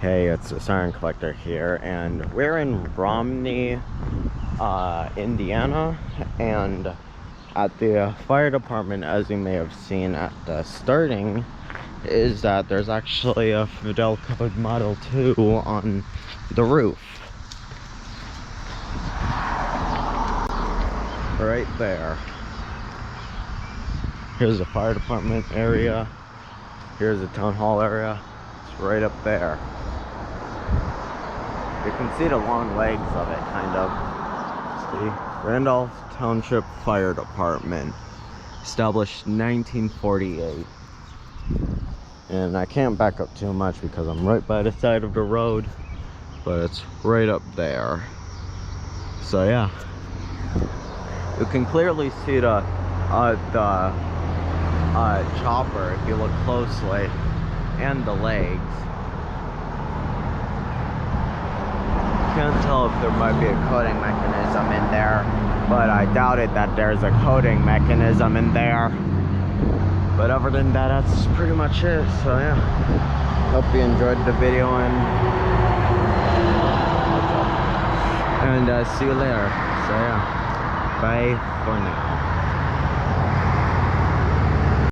Hey, it's the Siren Collector here, and we're in Romney, Indiana, and at the fire department, as you may have seen at the starting, is that there's actually a Fedelcode Model 2 on the roof. Right there. Here's the fire department area. Here's the town hall area. It's right up there. You can see the long legs of it, kind of. See? Randolph Township Fire Department. Established 1948. And I can't back up too much because I'm right by the side of the road. But it's right up there. So yeah. You can clearly see the chopper if you look closely. And the legs. Can't tell if there might be a coding mechanism in there, but I doubted that there's a coding mechanism in there. But other than that, that's pretty much it. So yeah, hope you enjoyed the video, and see you later. So yeah, bye for now.